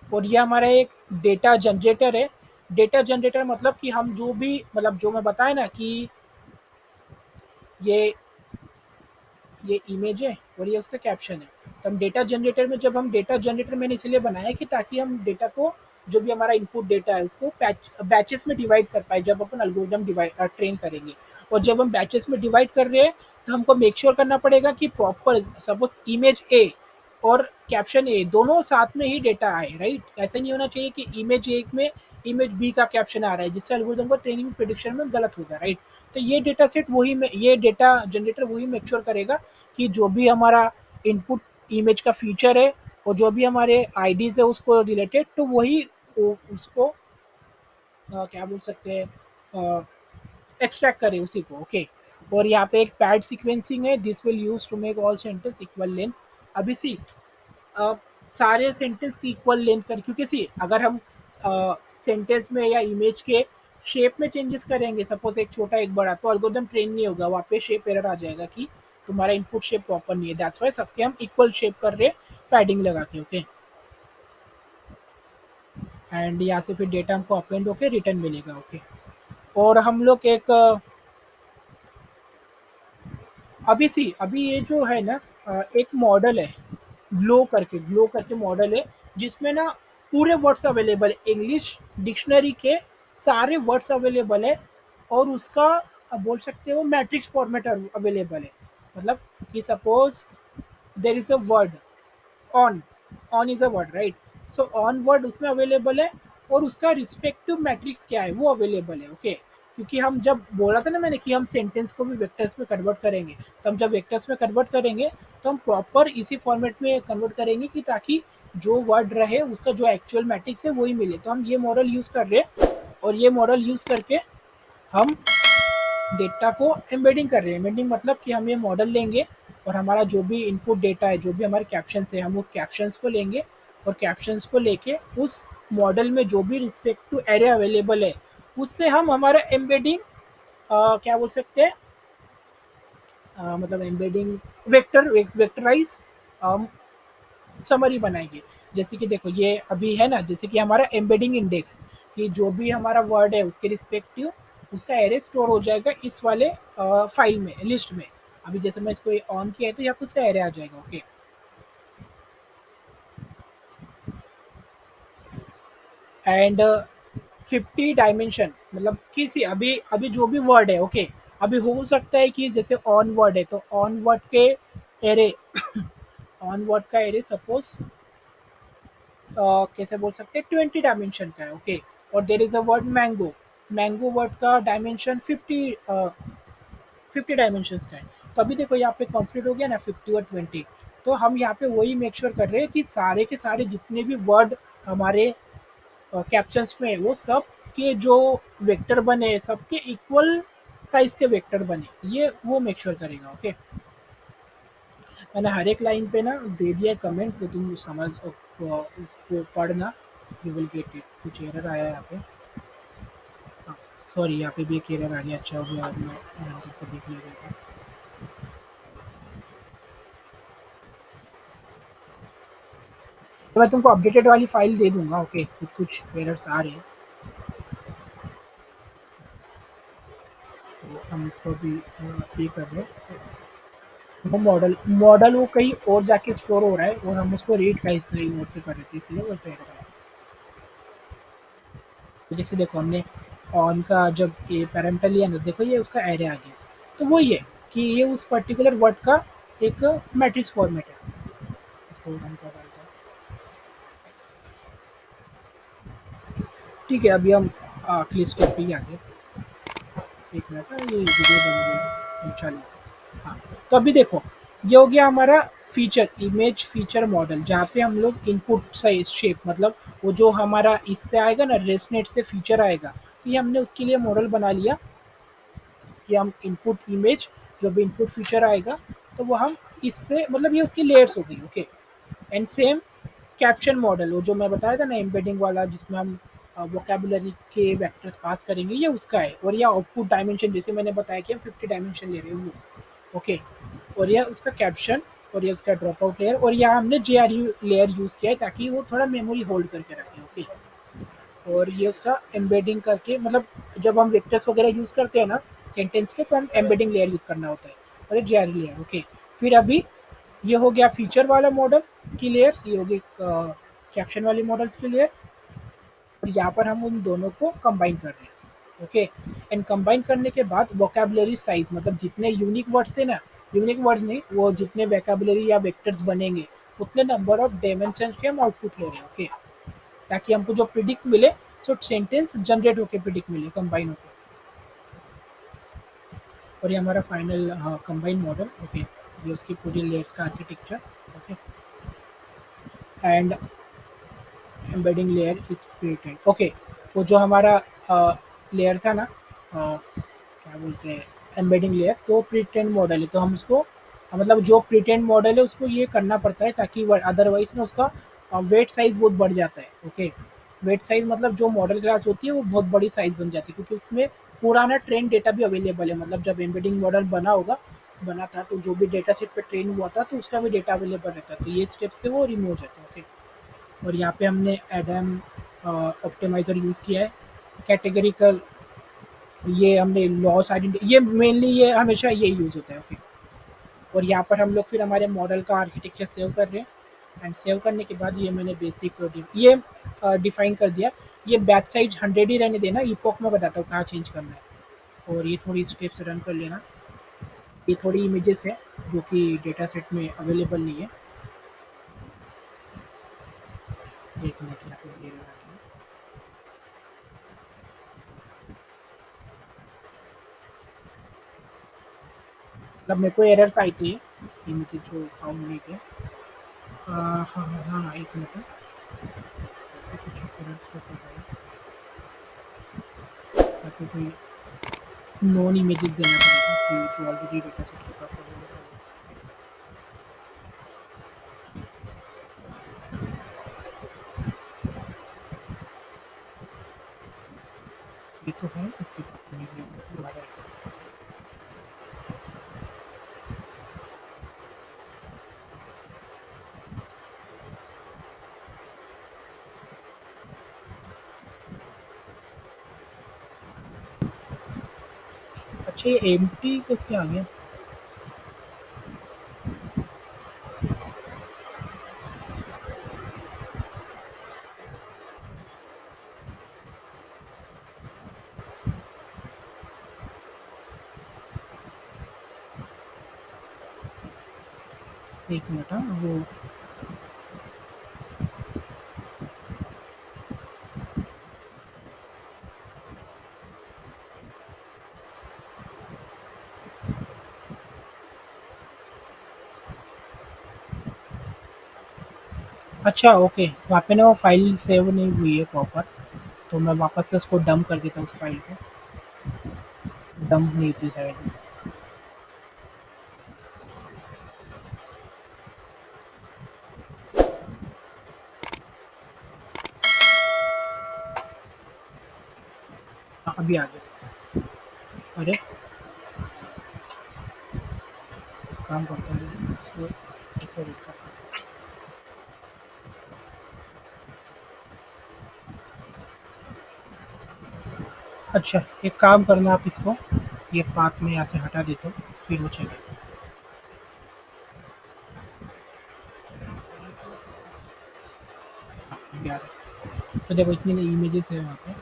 और ये हमारा एक डेटा जनरेटर है। डेटा जनरेटर मतलब कि हम जो भी, मतलब जो मैं बताया ना कि ये ये इमेज है और ये उसका कैप्शन है, तो हम डेटा जनरेटर में, जब हम डेटा जनरेटर मैंने इसलिए बनाया कि ताकि हम डेटा को, जो भी हमारा इनपुट डेटा है उसको बैचेस में डिवाइड कर पाए जब अपन एल्गोरिथम डिवाइड ट्रेन करेंगे। और जब हम बैचेस में डिवाइड कर रहे हैं तो हमको मेक श्योर करना पड़ेगा कि प्रॉपर सपोज इमेज ए और कैप्शन ए दोनों साथ में ही डेटा आए, राइट। ऐसा नहीं होना चाहिए कि इमेज एक में इमेज बी का कैप्शन आ रहा है जिससे एल्गोरिथम को ट्रेनिंग प्रिडिक्शन में गलत होगा, राइट। तो ये डेटा सेट वही में, ये डेटा जनरेटर वही मेक श्योर करेगा कि जो भी हमारा इनपुट इमेज का फीचर है और जो भी हमारे आईडीज है उसको रिलेटेड, तो वही उसको क्या बोल सकते हैं, एक्सट्रैक्ट करें उसी को। ओके, और यहाँ पे एक पैड सीक्वेंसिंग है, this will use to make all sentence equal length. अभी सी अ, सारे सेंटेंस की इक्वल लेंथ कर, क्योंकि सी अगर हम सेंटेंस में या इमेज के शेप में चेंजेस करेंगे, सपोज एक छोटा एक बड़ा, तो एल्गोरिथम ट्रेन नहीं होगा, वहाँ पे शेप एरर आ जाएगा कि तुम्हारा इनपुट शेप प्रॉपर नहीं है। दैट्स वाई सबके हम इक्वल शेप कर रहे हैं पैडिंग लगा के। ओके, एंड यहाँ से फिर डेटा हमको अपेंड होके रिटर्न मिलेगा। ओके, और हम लोग एक अभी सी अभी ये जो है ना एक मॉडल है, ग्लो करके मॉडल है, जिसमें ना पूरे वर्ड्स अवेलेबल है, इंग्लिश डिक्शनरी के सारे वर्ड्स अवेलेबल है, और उसका बोल सकते हो मैट्रिक्स फॉर्मेट अवेलेबल है। मतलब कि suppose there is a word on, on is a word, right. So on word उसमें अवेलेबल है, और उसका रिस्पेक्टिव मैट्रिक्स क्या है वो अवेलेबल है। ओके, क्योंकि हम जब बोला था ना मैंने कि हम सेंटेंस को भी वेक्टर्स में कन्वर्ट करेंगे, तो हम जब वेक्टर्स में कन्वर्ट करेंगे तो हम प्रॉपर इसी फॉर्मेट में कन्वर्ट करेंगे कि ताकि जो वर्ड रहे उसका जो एक्चुअल मैट्रिक्स है वही मिले। तो हम ये मॉडल यूज़ कर रहे हैं और ये मॉडल यूज़ करके हम डेटा को एम्बेडिंग कर रहे हैं। एम्बेडिंग मतलब कि हम ये मॉडल लेंगे और हमारा जो भी इनपुट डेटा है, जो भी हमारे कैप्शंस है, हम वो कैप्शंस को लेंगे और कैप्शंस को लेके उस मॉडल में जो भी रिस्पेक्ट टू एरे अवेलेबल है, उससे हम हमारा एम्बेडिंग क्या बोल सकते हैं, मतलब एम्बेडिंग वेक्टराइज समरी बनाएंगे। जैसे कि देखो ये अभी है ना, जैसे कि हमारा एम्बेडिंग इंडेक्स कि जो भी हमारा वर्ड है उसके रिस्पेक्टिव उसका एरे स्टोर हो जाएगा इस वाले फाइल में, लिस्ट में। अभी जैसे मैं इसको ऑन किया है तो यहाँ पे उसका एरे आ जाएगा। ओके, एंड 50 डायमेंशन मतलब किसी अभी अभी जो भी वर्ड है। ओके, अभी हो सकता है कि जैसे ऑन वर्ड है तो ऑन वर्ड के एरे ऑन वर्ड का एरे सपोज कैसे बोल सकते हैं 20 डायमेंशन का है। ओके, और there is a word mango, mango word का डायमेंशन 50 डायमेंशन का है। तो अभी देखो यहाँ पे कॉन्फ्लिक्ट हो गया ना 50 और 20। तो हम यहाँ पे वही मेक श्योर कर रहे हैं कि सारे के सारे जितने भी वर्ड हमारे कैप्शंस में है, वो सब के जो वेक्टर बने सबके इक्वल साइज के वेक्टर बने, ये वो मेक श्योर करेगा। ओके, मैंने हर एक लाइन पे ना दे दिया कमेंट तो तुम समझ उसको पढ़ना, यू विल गेट इट। कुछ एरर आया है यहाँ पे, हाँ सॉरी, यहाँ पे भी एक एरर आ गया। अच्छा हो गया, अब मैं रन करके देख लिया जाएगा। तो मैं तुमको अपडेटेड वाली फाइल दे दूंगा। ओके, कुछ कुछ एरर्स आ रहे हैं तो हम इसको भी ये कर रहे हैं। वो मॉडल मॉडल वो कहीं और जाके स्टोर हो रहा है और हम उसको रीड का हिस्सा ही नोट से कर रहे थे, इसलिए वैसे एरर आया। तो जैसे देखो हमने ऑन का जब ये पैरेंटल लिया ना, देखो ये उसका एरे आ गया। तो वही है कि ये उस पर्टिकुलर वर्ड का एक मैट्रिक्स फॉर्मेट है। इसको रन कर डालते हैं। ठीक है, अभी हम अगले स्टेप पे ही आ गए। एक मिनट ये वीडियो बन गई चलो। हाँ, तो अभी देखो ये हो गया हमारा फीचर, इमेज फीचर मॉडल, जहाँ पे हम लोग इनपुट साइज शेप मतलब वो जो हमारा इससे आएगा ना रेसनेट से फीचर आएगा, तो ये हमने उसके लिए मॉडल बना लिया कि हम इनपुट इमेज जो भी इनपुट फीचर आएगा तो वो हम इससे मतलब ये उसकी लेयर्स हो गई। Okay, and same caption model वो जो मैं बताया था ना एम्बेडिंग वाला, जिसमें हम वोकेबुलरी के वेक्टर्स पास करेंगे, ये उसका है। और ये आउटपुट डायमेंशन जैसे मैंने बताया कि हम 50 डायमेंशन ले रहे हैं वो। ओके, और यह उसका कैप्शन और ये उसका ड्रॉप आउट लेयर, और यहाँ हमने जे आर यू लेयर यूज़ किया है ताकि वो थोड़ा मेमोरी होल्ड करके रखे। ओके, और ये उसका एम्बेडिंग करके मतलब जब हम वेक्टर्स वगैरह यूज़ करते हैं ना सेंटेंस के, तो हम एम्बेडिंग लेयर यूज़ करना होता है और ये जे आर लेयर। ओके, फिर अभी ये हो गया फीचर वाला मॉडल की लेयर्स, ये हो गई कैप्शन वाली मॉडल्स की लेयर, और यहाँ पर हम उन दोनों को कंबाइन कर रहे हैं। ओके, एंड कंबाइन करने के बाद वोकेबुलरी साइज मतलब जितने यूनिक वर्ड्स थे ना, यूनिक वर्ड्स नहीं, वो जितने वोकेबुलरी या वेक्टर्स बनेंगे उतने नंबर ऑफ डायमेंशन के हम आउटपुट ले रहे हैं। ओके, ताकि हमको जो प्रिडिक्ट मिले सो सेंटेंस जनरेट होके प्रिडिक्ट मिले कंबाइन होके। और ये हमारा फाइनल कंबाइन मॉडल। ओके, ये उसकी पूरी लेयर्स का architecture. Okay, and embedding layer is pretend. Okay, वो जो हमारा लेयर था ना क्या बोलते हैं एम्बेडिंग लेयर, तो प्रिटेंड मॉडल है तो हम उसको मतलब जो प्रिटेंड मॉडल है उसको ये करना पड़ता है ताकि अदरवाइज ना उसका वेट साइज बहुत बढ़ जाता है। ओके, वेट साइज मतलब जो मॉडल क्लास होती है वो बहुत बड़ी साइज बन जाती है क्योंकि उसमें पुराना ट्रेन डेटा भी अवेलेबल है। मतलब जब एम्बेडिंग मॉडल बना था तो जो भी डेटा सेट पे ट्रेन हुआ था तो उसका भी डेटा अवेलेबल रहता है, तो ये स्टेप से वो रिमूव हो जाता है। ओके, और यहाँ पे हमने एडम ऑप्टिमाइज़र यूज़ किया है। कैटेगरिकल ये हमने लॉस आइडेंटिटी, ये मेनली ये हमेशा ये यूज़ होता है। ओके, और यहाँ पर हम लोग फिर हमारे मॉडल का आर्किटेक्चर सेव कर रहे हैं। एंड सेव करने के बाद ये मैंने बेसिक ये डिफाइन कर दिया। ये बैक साइड 100 ही रहने देना, इपॉक में बताता हूँ कहाँ चेंज करना है। और ये थोड़ी स्टेप्स रन कर लेना। ये थोड़ी इमेजेस है जो कि डेटा सेट में अवेलेबल नहीं है। एक मिनट यहाँ पे ये लगा के। मतलब मेरे को एरर्स आई थी, इमेजेस जो फाउंड नहीं थे। हाँ हाँ हाँ, एक मिनट। कुछ करंट तो कर रहा है, ताकि कोई नॉन इमेजेस देना पड़ेगा कि जो ऑलरेडी डेटा सेट के पास अवेलेबल है। ये तो है इसके पास इमेजेस हमारा। अच्छा, ये एम्प्टी कैसे आ गया? एक मिनट, हाँ वो। अच्छा ओके, वहाँ पे ना वो फाइल सेव नहीं हुई है प्रॉपर, तो मैं वापस से उसको डंप कर देता हूँ उस फाइल को। डंप नहीं थी शायद। हाँ, अभी आ गया। अरे, काम करता है इसको, इसको read करता हूँ। अच्छा, एक काम करना आप इसको, ये पाथ में यहाँ से हटा देते हो, फिर वो चलेगा। अभी आ रहा है। तो देखो इतनी इमेजेस है वहाँ पे।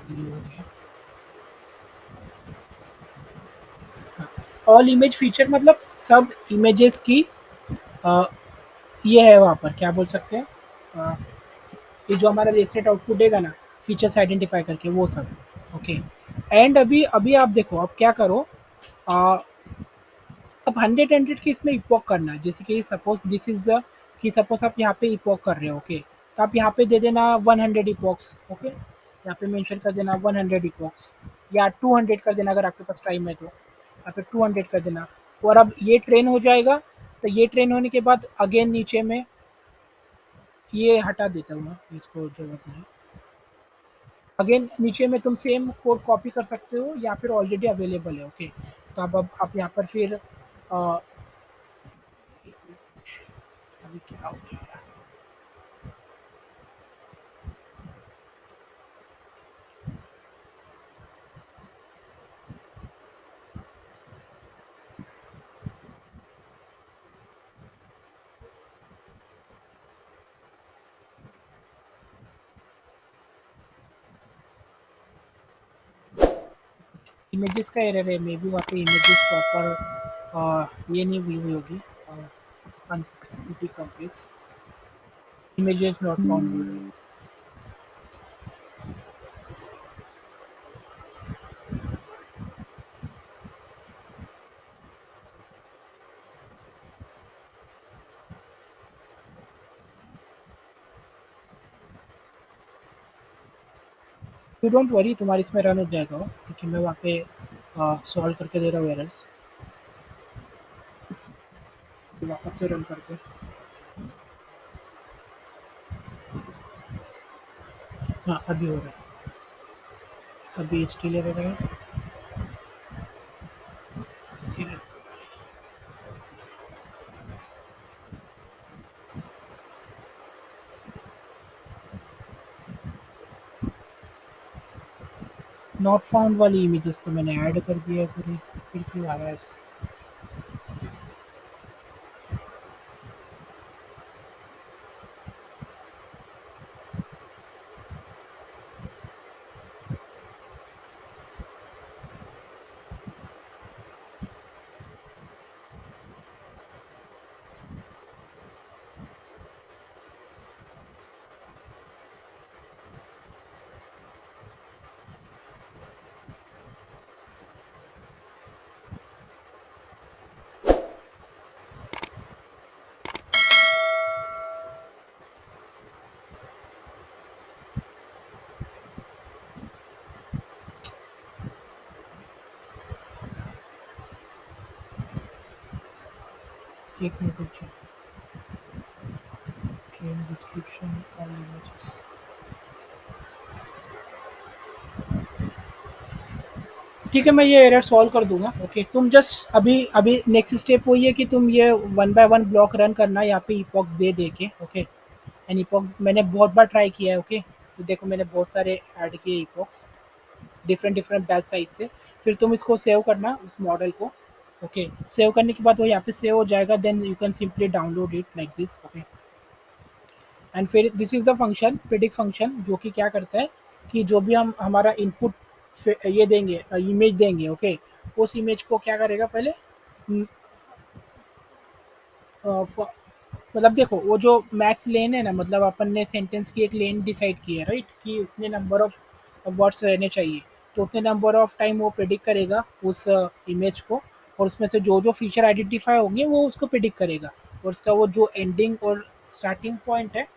ये हो गया। ऑल इमेज फीचर मतलब सब इमेजेस की अ, ये है वहाँ पर, क्या बोल सकते हैं, अ, ये जो हमारा रेसनेट आउटपुट देगा ना, फीचर्स आइडेंटिफाई करके वो सब। ओके। एंड अभी अभी आप देखो, अब क्या करो, अ, अब 100 की इसमें इपॉक करना है, जैसे कि सपोज दिस इज द, कि सपोज आप यहाँ पे इपॉक कर रहे हो, ओके, तो आप यहाँ पे दे देना 100 इपॉक्स, ओके, यहाँ पे मेंशन कर देना 100 इपॉक्स, या 200 कर देना अगर आपके पास टाइम है तो, यहाँ पे 200 कर देना। और अब ये ट्रेन हो जाएगा, तो ये ट्रेन होने के बाद अगेन नीचे में ये हटा देता हूँ मैं, इसको जरूरत नहीं। अगेन नीचे में तुम सेम कोड कॉपी कर सकते हो या फिर ऑलरेडी अवेलेबल है, ओके। तो अब आप यहाँ पर फिर अभी क्या हो गया, इमेजेस का एरर है, मे बी वहाँ पे इमेजेस प्रॉपर ये नहीं हुई होगी, complete images not found. You don't worry, तुम्हारी इसमें रन हो जाएगा वो, क्योंकि मैं वहाँ पे सॉल्व करके दे रहा हूँ एरर्स। वापस से रन करके, हाँ अभी हो रहा है। अभी स्टिल एरर है। नॉट फाउंड वाली इमेजेस तो मैंने ऐड कर दिया है पूरी, फिर क्यों आ रहा है ऐसा? एक मिनट रुकिए। Train description all images. ठीक है, मैं ये एरर सॉल्व कर दूँगा। ओके, तुम जस्ट अभी अभी नेक्स्ट स्टेप वही है कि तुम ये one by one block run करना यहाँ पे इपॉक्स दे के। ओके, एंड इपॉक्स मैंने बहुत बार ट्राई किया है। ओके, तो देखो मैंने बहुत सारे ऐड किए epochs different different batch size से। फिर तुम इसको सेव करना उस मॉडल को। ओके, सेव करने के बाद वो यहाँ पे सेव हो जाएगा, then you can simply download it like this. Okay, and फिर this is the function predict function, जो कि क्या करता है कि जो भी हम हमारा इनपुट ये देंगे, इमेज देंगे। ओके, उस इमेज को क्या करेगा पहले, अ, फ- मतलब देखो वो जो मैक्स लेन है ना, मतलब अपन ने सेंटेंस की एक लेन डिसाइड की है, राइट, कि उतने नंबर ऑफ वर्ड्स रहने चाहिए। तो उतने नंबर ऑफ टाइम वो प्रिडिक्ट करेगा उस इमेज को, और उसमें से जो जो फीचर आइडेंटिफाई होंगे वो उसको प्रिडिक्ट करेगा। और उसका वो जो एंडिंग और स्टार्टिंग पॉइंट है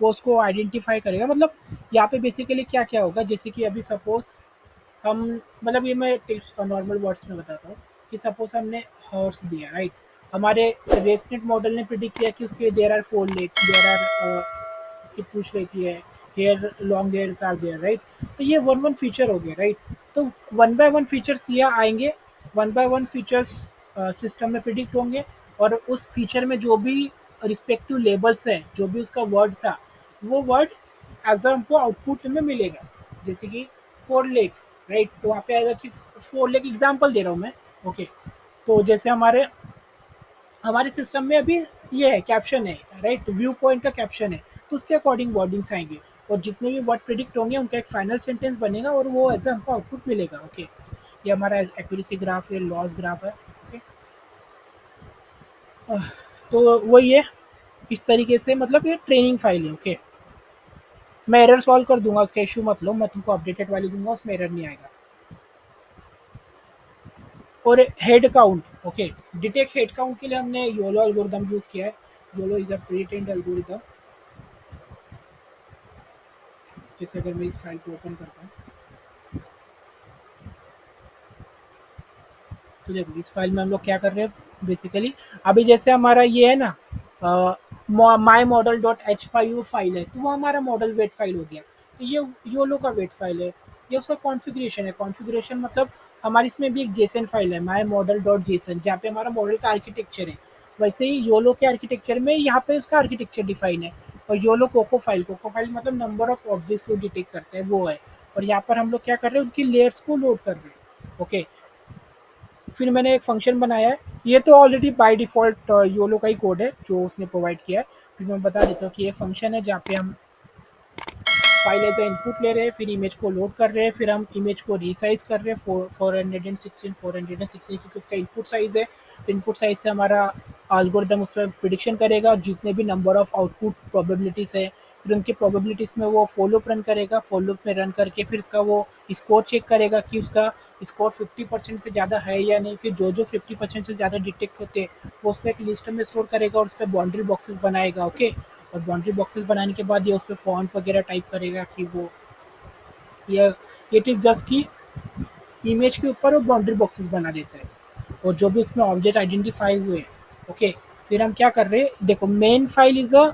वो उसको आइडेंटिफाई करेगा। मतलब यहाँ पे बेसिकली क्या क्या होगा, जैसे कि अभी सपोज हम, मतलब ये मैं टिप्स नॉर्मल वर्ड्स में बताता हूँ कि सपोज हमने हॉर्स दिया, राइट, हमारे रेसनेट मॉडल ने प्रिडिक्ट किया कि उसके there are 4 legs, there are उसकी पूंछ रहती है, hair long hairs are there, right. तो ये वन वन फीचर हो गए, राइट। तो वन बाय वन फीचर्स यहाँ आएंगे, one by one features system में प्रिडिक्ट होंगे, और उस फीचर में जो भी रिस्पेक्टिव लेबल्स है, जो भी उसका वर्ड था, वो वर्ड एज हमको आउटपुट में मिलेगा। जैसे कि 4 लेग्स, राइट, तो वहाँ पे आएगा कि 4 लेग, एग्जाम्पल दे रहा हूँ मैं। ओके, तो जैसे हमारे हमारे सिस्टम में अभी ये है कैप्शन है, राइट, व्यू पॉइंट का कैप्शन है, तो उसके अकॉर्डिंग वर्डिंग्स आएंगे, और जितने भी वर्ड प्रिडिक्ट होंगे उनका एक फाइनल सेंटेंस बनेगा, और वो एज हमको आउटपुट मिलेगा। ओके, ये हमारा एक्यूरेसी ग्राफ है, लॉस ग्राफ है। ओके, तो वही है, इस तरीके से, मतलब ये ट्रेनिंग फाइल है। ओके, मैं एरर सॉल्व कर दूंगा, उसका इशू मत लो, मैं तुमको अपडेटेड वाली दूंगा, उसमें एरर नहीं आएगा। और head count, okay, detect head count के लिए हमने योलो एल्गोरिदम यूज किया है। YOLO is a pre trained algorithm. जैसे अगर मैं इस फाइल को ओपन करता हूँ, तो देखो इस फाइल में हम लोग क्या कर रहे हैं बेसिकली। अभी जैसे हमारा ये है ना, my model dot H five file है, तो वो हमारा मॉडल वेट फाइल हो गया। तो ये योलो का वेट फाइल है, ये उसका कॉन्फ़िगरेशन है। कॉन्फ़िगरेशन मतलब हमारी इसमें भी एक जेसन फाइल है, माई मॉडल डॉट जेसन, जहाँ पे हमारा मॉडल का आर्किटेक्चर है। वैसे ही योलो के आर्किटेक्चर में यहाँ पे उसका आर्किटेक्चर डिफाइन है। और योलो कोको फाइल मतलब नंबर ऑफ ऑब्जेक्ट्स को डिटेक्ट करते हैं, वो है। और यहाँ पर हम लोग क्या कर रहे हैं, उनकी लेयर्स को लोड कर रहे हैं। ओके, फिर मैंने एक फंक्शन बनाया है, ये तो ऑलरेडी बाय डिफ़ॉल्ट योलो का ही कोड है जो उसने प्रोवाइड किया है। फिर मैं बता देता हूँ कि ये फंक्शन है जहाँ पे हम फाइल एज ए इनपुट ले रहे हैं, फिर इमेज को लोड कर रहे हैं, फिर हम इमेज को रीसाइज कर रहे हैं 416 क्योंकि उसका इनपुट साइज़ है। इनपुट साइज़ से हमारा एल्गोरिदम उस पर प्रिडिक्शन करेगा, जितने भी नंबर ऑफ आउटपुट प्रोबेबिलिटीज़ है, फिर उनकी प्रोबेबिलिटीज़ में वो फॉर लूप रन करेगा। फॉर लूप में रन करके फिर इसका वो स्कोर चेक करेगा कि उसका स्कोर 50% से ज़्यादा है या नहीं। फिर जो जो 50% से ज़्यादा डिटेक्ट होते हैं वो उसको एक लिस्ट में स्टोर करेगा, और उस पर बाउंड्री बॉक्सेस बनाएगा। ओके, और बाउंड्री बॉक्सेस बनाने के बाद ये उस पे फॉन्ट वगैरह टाइप करेगा कि वो ये इट इज़ जस्ट कि इमेज के ऊपर वो बाउंड्री बॉक्सेस बना देता है, और जो भी उसमें ऑब्जेक्ट आइडेंटिफाई हुए। ओके, फिर हम क्या कर रहे हैं, देखो main file is a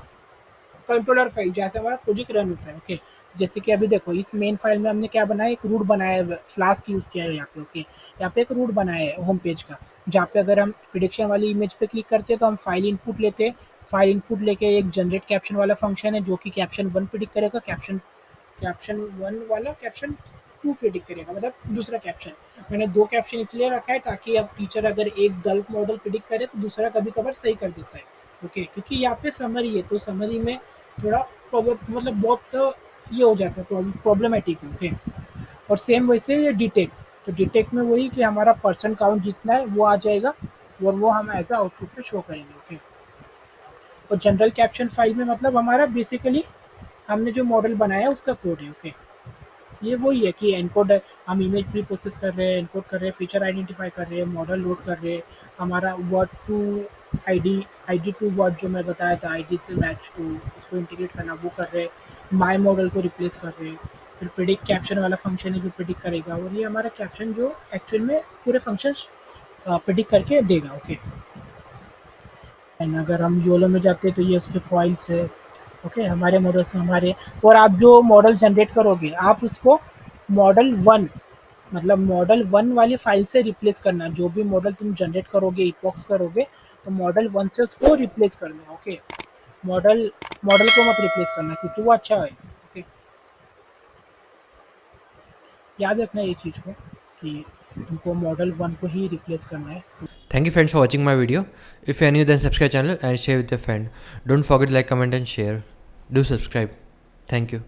controller file, जैसे हमारा प्रोजेक्ट रन होता है। ओके, जैसे कि अभी देखो इस मेन फाइल में हमने क्या बनाया, एक रूट बनाया है, फ्लास्क यूज़ किया है यहाँ पे। ओके, यहाँ पे एक रूट बनाया है होम पेज का, जहाँ पे अगर हम प्रिडिक्शन वाली इमेज पे क्लिक करते हैं तो हम फाइल इनपुट लेते हैं। फाइल इनपुट लेके एक जनरेट कैप्शन वाला फंक्शन है जो कि कैप्शन 1 प्रिडिक्ट करेगा, कैप्शन कैप्शन 1 वाला कैप्शन 2 प्रिडिक्ट करेगा, मतलब दूसरा कैप्शन। मैंने 2 कैप्शन इसलिए रखा है ताकि अब टीचर अगर एक गलत मॉडल प्रिडिक्ट करे तो दूसरा कभी-कभार सही कर देता है। ओके, क्योंकि यहाँ पे समरी है, तो समरी में थोड़ा मतलब बहुत ये हो जाता है, प्रॉब्लमेटिक है। ओके, और सेम वैसे ये डिटेक्ट, तो डिटेक्ट में वही कि हमारा पर्सन काउंट जितना है वो आ जाएगा, और वो हम एज अ आउटपुट पे शो करेंगे। ओके, और जनरल कैप्शन फाइल में मतलब हमारा बेसिकली हमने जो मॉडल बनाया है उसका कोड है। ओके, ये वही है कि एनकोड, हम इमेज प्री प्रोसेस कर रहे हैं, एनकोड कर रहे हैं, फीचर आइडेंटिफाई कर रहे हैं, मॉडल लोड कर रहे हैं, हमारा word to ID, ID to word जो मैं बताया था, आईडी से मैच टू उसको इंटीग्रेट करना वो कर रहे हैं, माई मॉडल को रिप्लेस कर रहे हैं। फिर प्रिडिक्ट कैप्शन वाला फंक्शन है जो प्रिडिक्ट करेगा, और ये हमारा कैप्शन जो एक्चुअल में पूरे फंक्शंस प्रिडिक्ट करके देगा। ओके, एंड अगर हम योलो में जाते हैं तो ये उसके फॉइल्स है। ओके, हमारे मॉडल्स में हमारे, और आप जो मॉडल जनरेट करोगे आप उसको मॉडल 1, मतलब मॉडल 1 वाली फाइल से रिप्लेस करना। जो भी मॉडल तुम जनरेट करोगे, इपॉक्स करोगे, तो मॉडल 1 से उसको रिप्लेस करना। ओके, मॉडल मॉडल को मत रिप्लेस करना क्योंकि वो अच्छा है। ओके, याद रखना ये चीज़ को कि तुमको मॉडल 1 को ही रिप्लेस करना है। Thank you friends for watching my video. If you are new, then subscribe channel and share with your friend. Don't forget to like, comment and share. Do subscribe. Thank you.